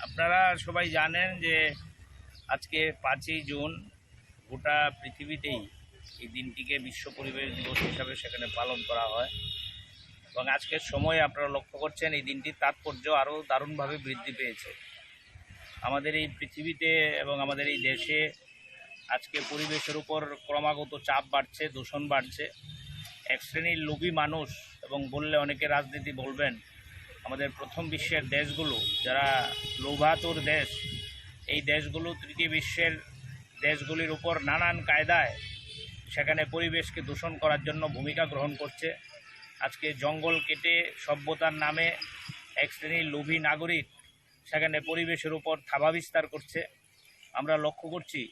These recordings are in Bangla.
আপনারা সবাই জানেন যে আজকে 5ই জুন গোটা পৃথিবীতেই এই দিনটিকে বিশ্ব পরিবেশ দিবস হিসাবে সেখানে পালন করা হয় এবং আজকের সময়ে আপনারা লক্ষ্য করছেন এই দিনটির তাৎপর্য আরও দারুণভাবে বৃদ্ধি পেয়েছে। আমাদের এই পৃথিবীতে এবং আমাদের এই দেশে আজকে পরিবেশের উপর ক্রমাগত চাপ বাড়ছে, দূষণ বাড়ছে। এক শ্রেণীর লোভী মানুষ, এবং বললে অনেকে রাজনীতি বলবেন, আমাদের প্রথম বিশ্বের দেশগুলো যারা লোভাতুর দেশ, এই দেশগুলো তৃতীয় বিশ্বের দেশগুলির উপর নানান কায়দায় সেখানে পরিবেশকে দূষণ করার জন্য ভূমিকা গ্রহণ করছে। আজকে জঙ্গল কেটে সভ্যতার নামে এক শ্রেণীর লোভী নাগরিক সেখানে পরিবেশের উপর থাবা বিস্তার করছে। আমরা লক্ষ্য করছি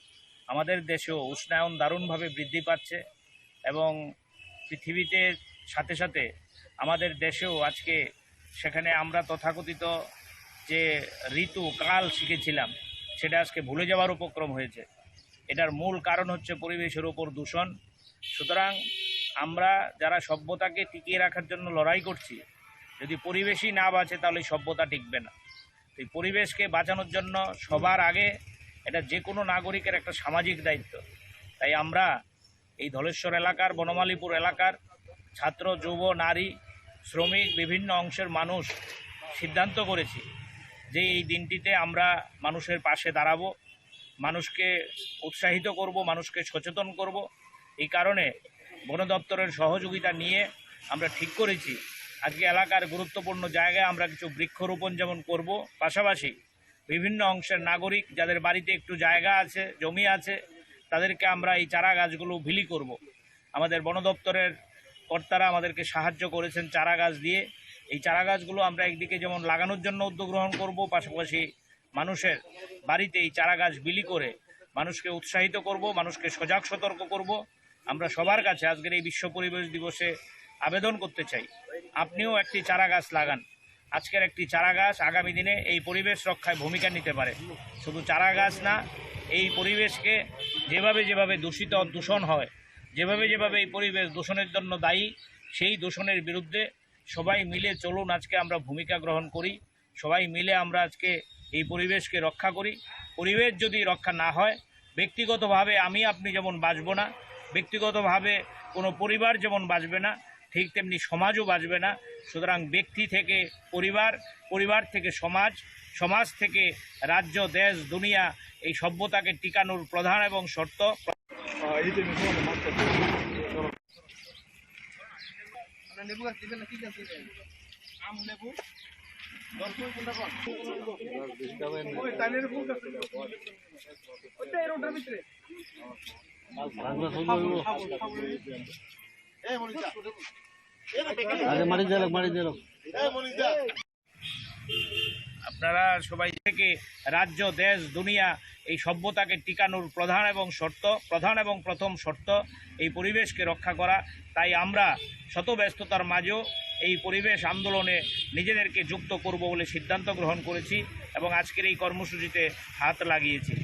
আমাদের দেশেও উষ্ণায়ন দারুণভাবে বৃদ্ধি পাচ্ছে এবং পৃথিবীতে সাথে সাথে আমাদের দেশেও আজকে সেখানে আমরা তথাকথিত যে ঋতু কাল শিখেছিলাম সেটা আজকে ভুলে যাওয়ার উপক্রম হয়েছে। এটার মূল কারণ হচ্ছে পরিবেশের উপর দূষণ। সুতরাং আমরা যারা সভ্যতাকে টিকিয়ে রাখার জন্য লড়াই করছি, যদি পরিবেশই না বাঁচে তাহলে সভ্যতা টিকবে না। এই পরিবেশকে বাঁচানোর জন্য সবার আগে এটা যে কোনো নাগরিকের একটা সামাজিক দায়িত্ব। তাই আমরা এই ধলেশ্বর এলাকার, বনমালীপুর এলাকার ছাত্র, যুব, নারী, শ্রমিক, বিভিন্ন অংশের মানুষ সিদ্ধান্ত করেছি যে এই দিনটিতে আমরা মানুষের পাশে দাঁড়াবো, মানুষকে উৎসাহিত করব, মানুষকে সচেতন করব। এই কারণে বন দপ্তরের সহযোগিতা নিয়ে আমরা ঠিক করেছি আজকে এলাকার গুরুত্বপূর্ণ জায়গায় আমরা কিছু বৃক্ষরোপণ যেমন করব, পাশাপাশি বিভিন্ন অংশের নাগরিক যাদের বাড়িতে একটু জায়গা আছে, জমি আছে, তাদেরকে আমরা এই চারা গাছগুলো বিলি করব। আমাদের বন দপ্তরের কর্তারা আমাদেরকে সাহায্য করেছেন চারা গাছ দিয়ে। এই চারা গাছগুলো আমরা একদিকে যেমন লাগানোর জন্য উদ্যোগ গ্রহণ করব, পাশাপাশি মানুষের বাড়িতে এই চারা গাছ বিলি করে মানুষকে উৎসাহিত করব, মানুষকে সজাগ সতর্ক করব। আমরা সবার কাছে আজকের এই বিশ্ব পরিবেশ দিবসে আবেদন করতে চাই, আপনিও একটি চারা গাছ লাগান। আজকের একটি চারা গাছ আগামী দিনে এই পরিবেশ রক্ষায় ভূমিকা নিতে পারে। শুধু চারা গাছ না, এই পরিবেশকে যেভাবে দূষণ হয়, যেভাবে এই পরিবেশ দূষণের জন্য দায়ী, সেই দূষণের বিরুদ্ধে সবাই মিলে চলুন আজকে আমরা ভূমিকা গ্রহণ করি। সবাই মিলে আমরা আজকে এই পরিবেশকে রক্ষা করি। পরিবেশ যদি রক্ষা না হয়, ব্যক্তিগতভাবে আমি আপনি যেমন বাঁচব না, ব্যক্তিগতভাবে কোনো পরিবার যেমন বাঁচবে না, ঠিক তেমনি সমাজও বাঁচবে না। সুতরাং ব্যক্তি থেকে পরিবার, পরিবার থেকে সমাজ, সমাজ থেকে রাজ্য, দেশ, দুনিয়া, এই সভ্যতাকে টিকানোর প্রধান এবং শর্ত। আপনারা সবাই থেকে রাজ্য, দেশ, দুনিয়া, এই সভ্যতাকে টিকানোর প্রধান এবং প্রথম শর্ত এই পরিবেশকে রক্ষা করা। তাই আমরা শত ব্যস্ততার মাঝেও এই পরিবেশ আন্দোলনে নিজেদেরকে যুক্ত করব বলে সিদ্ধান্ত গ্রহণ করেছি এবং আজকের এই কর্মসূচিতে হাত লাগিয়েছি।